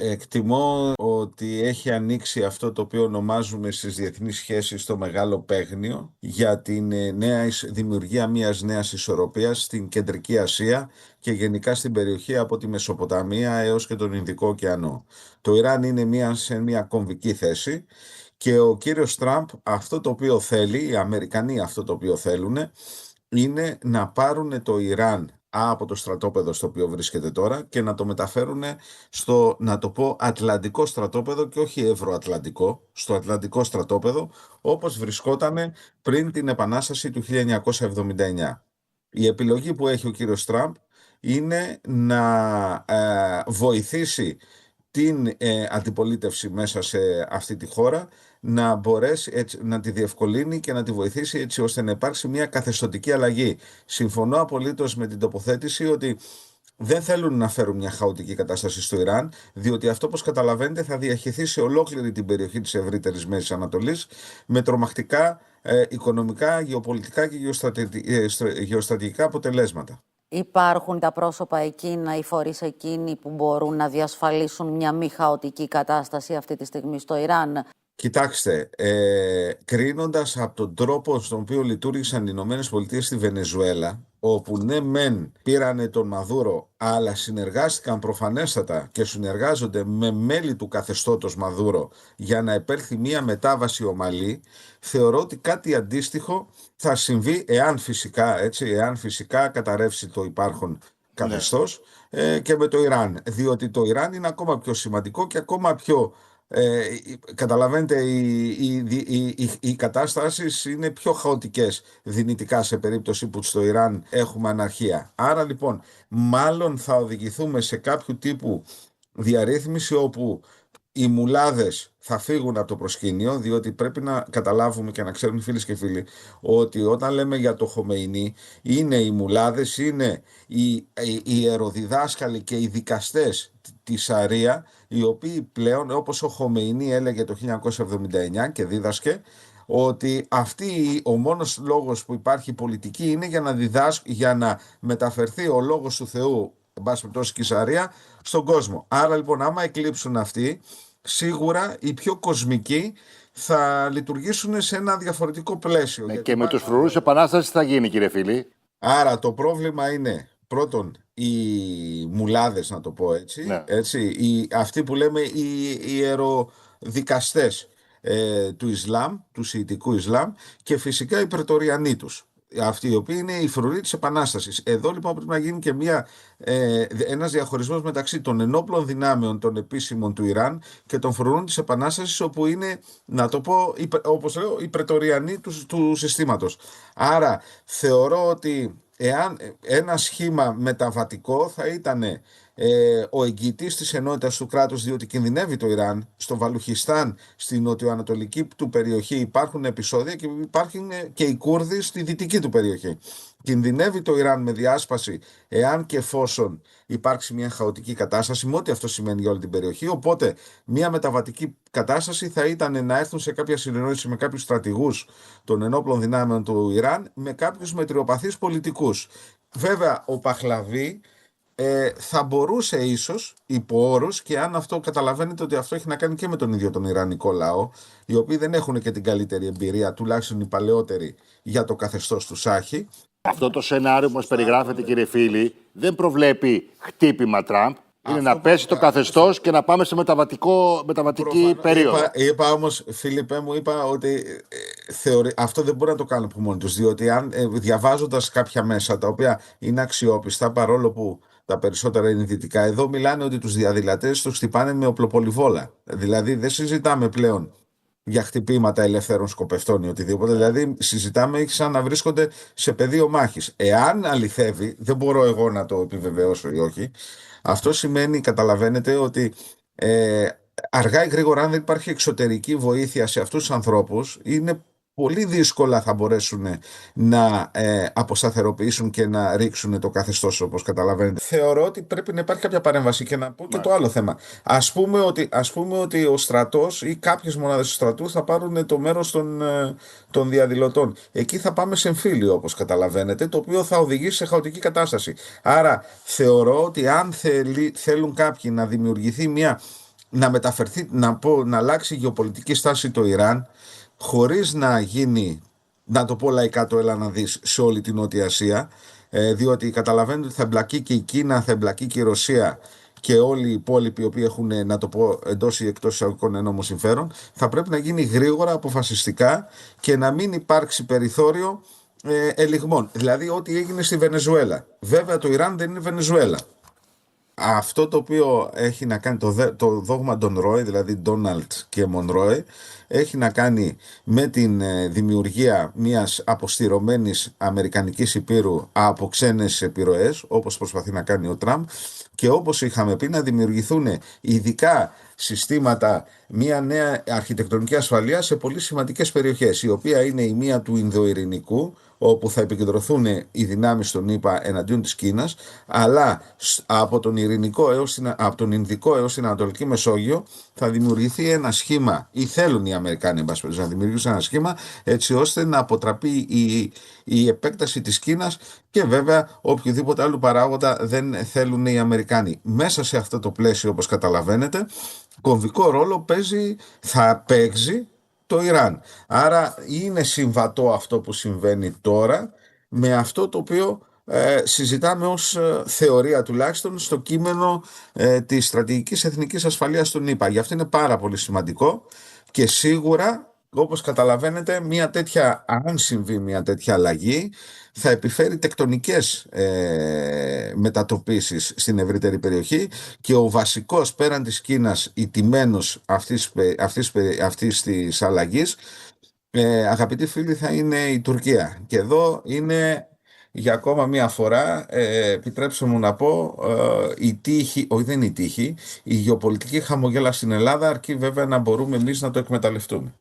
Εκτιμώ ότι έχει ανοίξει αυτό το οποίο ονομάζουμε στις διεθνείς σχέσεις το μεγάλο παίγνιο για την δημιουργία μιας νέας ισορροπίας στην Κεντρική Ασία και γενικά στην περιοχή από τη Μεσοποταμία έως και τον Ινδικό ωκεανό. Το Ιράν είναι σε μια κομβική θέση και ο κύριος Τραμπ αυτό το οποίο θέλει, οι Αμερικανοί αυτό το οποίο θέλουν, είναι να πάρουν το Ιράν από το στρατόπεδο στο οποίο βρίσκεται τώρα και να το μεταφέρουν στο, να το πω, ατλαντικό στρατόπεδο και όχι ευρωατλαντικό, στο ατλαντικό στρατόπεδο όπως βρισκόταν πριν την Επανάσταση του 1979. Η επιλογή που έχει ο κύριος Τραμπ είναι να βοηθήσει την αντιπολίτευση μέσα σε αυτή τη χώρα να μπορέσει να τη διευκολύνει και να τη βοηθήσει έτσι ώστε να υπάρξει μια καθεστωτική αλλαγή. Συμφωνώ απολύτως με την τοποθέτηση ότι δεν θέλουν να φέρουν μια χαοτική κατάσταση στο Ιράν, διότι αυτό, όπως καταλαβαίνετε, θα διαχυθεί σε ολόκληρη την περιοχή της ευρύτερης Μέσης Ανατολής με τρομακτικά οικονομικά, γεωπολιτικά και γεωστρατηγικά αποτελέσματα. Υπάρχουν τα πρόσωπα εκείνα, οι φορείς εκείνοι που μπορούν να διασφαλίσουν μια μη χαοτική κατάσταση αυτή τη στιγμή στο Ιράν? Κοιτάξτε, κρίνοντας από τον τρόπο στον οποίο λειτουργήσαν οι Ηνωμένες Πολιτείες στη Βενεζουέλα, όπου ναι μεν πήρανε τον Μαδούρο, αλλά συνεργάστηκαν προφανέστατα και συνεργάζονται με μέλη του καθεστώτος Μαδούρο για να επέλθει μια μετάβαση ομαλή, θεωρώ ότι κάτι αντίστοιχο θα συμβεί εάν φυσικά καταρρεύσει το υπάρχον καθεστώς και με το Ιράν, διότι το Ιράν είναι ακόμα πιο σημαντικό και ακόμα πιο καταλαβαίνετε, οι κατάστασεις είναι πιο χαοτικές δυνητικά σε περίπτωση που στο Ιράν έχουμε αναρχία. Άρα λοιπόν μάλλον θα οδηγηθούμε σε κάποιο τύπου διαρρύθμιση όπου οι μουλάδες θα φύγουν από το προσκήνιο, διότι πρέπει να καταλάβουμε και να ξέρουν οι φίλες και φίλοι ότι όταν λέμε για το Χομεϊνί, είναι οι μουλάδες, είναι οι ιεροδιδάσκαλοι και οι δικαστές της Σαρία, οι οποίοι πλέον, όπως ο Χομεϊνί έλεγε το 1979 και δίδασκε, ότι ο μόνος λόγος που υπάρχει πολιτική είναι για να μεταφερθεί ο λόγος του Θεού, εν πάση περιπτώσει και η Σαρία, στον κόσμο. Άρα λοιπόν άμα εκλείψουν αυτοί, σίγουρα οι πιο κοσμικοί θα λειτουργήσουν σε ένα διαφορετικό πλαίσιο. Και με τους φρουρούς επανάσταση θα γίνει, κύριε φίλη. Άρα το πρόβλημα είναι πρώτον οι μουλάδες, να το πω έτσι, αυτοί που λέμε οι ιεροδικαστές του Ισλάμ, του Σιητικού Ισλάμ, και φυσικά οι πρετοριανοί τους, αυτοί οι οποίοι είναι οι φρουροί της Επανάστασης. Εδώ λοιπόν πρέπει να γίνει και ένας διαχωρισμός μεταξύ των ενόπλων δυνάμεων των επίσημων του Ιράν και των φρουρών της Επανάστασης, όπου είναι, να το πω, όπως λέω, οι πρετοριανοί του συστήματος. Άρα θεωρώ ότι εάν ένα σχήμα μεταβατικό θα ήταν ο εγγυητής της ενότητας του κράτους, διότι κινδυνεύει το Ιράν. Στο Βαλουχιστάν, στην νοτιοανατολική του περιοχή, υπάρχουν επεισόδια και υπάρχουν και οι Κούρδοι στη δυτική του περιοχή. Κινδυνεύει το Ιράν με διάσπαση εάν και εφόσον υπάρξει μια χαοτική κατάσταση, με ό,τι αυτό σημαίνει για όλη την περιοχή. Οπότε μια μεταβατική κατάσταση θα ήταν να έρθουν σε κάποια συνεννόηση με κάποιους στρατηγούς των ενόπλων δυνάμεων του Ιράν, με κάποιους μετριοπαθείς πολιτικούς. Βέβαια ο Παχλαβί θα μπορούσε ίσως υπό όρους, και αν αυτό καταλαβαίνετε ότι αυτό έχει να κάνει και με τον ίδιο τον Ιρανικό λαό, οι οποίοι δεν έχουν και την καλύτερη εμπειρία, τουλάχιστον οι παλαιότεροι, για το καθεστώς του Σάχη. Αυτό το σενάριο που μας περιγράφετε, κύριε φίλη, δεν χτύπημα Τραμπ. Είναι να πέσει το καθεστώς και να πάμε σε μεταβατική περίοδο. Είπα όμως, Φίλιππε μου, ότι αυτό δεν μπορεί να το κάνουν από μόνοι τους, διότι διαβάζοντας κάποια μέσα τα οποία είναι αξιόπιστα, παρόλο που τα περισσότερα είναι δυτικά, εδώ μιλάνε ότι τους διαδηλατές τους χτυπάνε με οπλοπολιβόλα. Δηλαδή δεν συζητάμε πλέον για χτυπήματα ελεύθερων σκοπευτών ή οτιδήποτε. Δηλαδή συζητάμε σαν να βρίσκονται σε πεδίο μάχης. Εάν αληθεύει, δεν μπορώ εγώ να το επιβεβαιώσω ή όχι, αυτό σημαίνει, καταλαβαίνετε, ότι αργά ή γρήγορα, αν δεν υπάρχει εξωτερική βοήθεια σε αυτούς τους ανθρώπους, είναι πολύ δύσκολα θα μπορέσουν να αποσταθεροποιήσουν και να ρίξουν το καθεστώς, όπως καταλαβαίνετε. Θεωρώ ότι πρέπει να υπάρχει κάποια παρέμβαση. Και να πω και το άλλο θέμα. Ας πούμε ότι ο στρατός ή κάποιες μονάδες του στρατού θα πάρουν το μέρος των διαδηλωτών. Εκεί θα πάμε σε εμφύλιο, όπως καταλαβαίνετε, το οποίο θα οδηγήσει σε χαοτική κατάσταση. Άρα θεωρώ ότι αν θέλουν κάποιοι να δημιουργηθεί μια να μεταφερθεί, να αλλάξει η γεωπολιτική στάση το Ιράν, χωρίς να γίνει, να το πω λαϊκά, το έλα να δεις, σε όλη την Νότια Ασία, διότι καταλαβαίνετε ότι θα εμπλακεί και η Κίνα, θα εμπλακεί και η Ρωσία και όλοι οι υπόλοιποι οι οποίοι έχουν, να το πω, εντός ή εκτός εισαγωγικών ενόμο συμφέρον, θα πρέπει να γίνει γρήγορα, αποφασιστικά και να μην υπάρξει περιθώριο ελιγμών. Δηλαδή ό,τι έγινε στη Βενεζουέλα. Βέβαια το Ιράν δεν είναι Βενεζουέλα. Αυτό το οποίο έχει να κάνει το δόγμα των Ρόι, δηλαδή Ντόναλτ και Μονρόι, έχει να κάνει με την δημιουργία μιας αποστηρωμένης αμερικανικής υπήρου από ξένες επιρροές, όπως προσπαθεί να κάνει ο Τραμπ, και όπως είχαμε πει, να δημιουργηθούν ειδικά συστήματα, μια νέα αρχιτεκτονική ασφαλεία σε πολύ σημαντικές περιοχές, η οποία είναι η μία του Ινδοειρηνικού, όπου θα επικεντρωθούν οι δυνάμεις των ΗΠΑ εναντίον της Κίνας, αλλά από τον από τον Ινδικό έως την Ανατολική Μεσόγειο θα δημιουργηθεί ένα σχήμα, ή θέλουν οι Αμερικάνοι να δημιουργήσουν ένα σχήμα, έτσι ώστε να αποτραπεί η επέκταση της Κίνας και βέβαια οποιοδήποτε άλλου παράγοντα δεν θέλουν οι Αμερικάνοι. Μέσα σε αυτό το πλαίσιο, όπως καταλαβαίνετε, κομβικό ρόλο θα παίξει το Ιράν. Άρα είναι συμβατό αυτό που συμβαίνει τώρα με αυτό το οποίο συζητάμε ως θεωρία, τουλάχιστον στο κείμενο της στρατηγικής εθνικής ασφαλείας των ΗΠΑ. Γι' αυτό είναι πάρα πολύ σημαντικό και σίγουρα, όπως καταλαβαίνετε, αν συμβεί μια τέτοια αλλαγή, θα επιφέρει τεκτονικές μετατοπίσεις στην ευρύτερη περιοχή και ο βασικός, πέραν της Κίνας, ηττημένος αυτής της αλλαγής, αγαπητοί φίλοι, θα είναι η Τουρκία. Και εδώ είναι για ακόμα μία φορά, επιτρέψτε μου να πω, η τύχη, όχι δεν είναι η τύχη, η γεωπολιτική χαμογέλα στην Ελλάδα, αρκεί βέβαια να μπορούμε εμείς να το εκμεταλλευτούμε.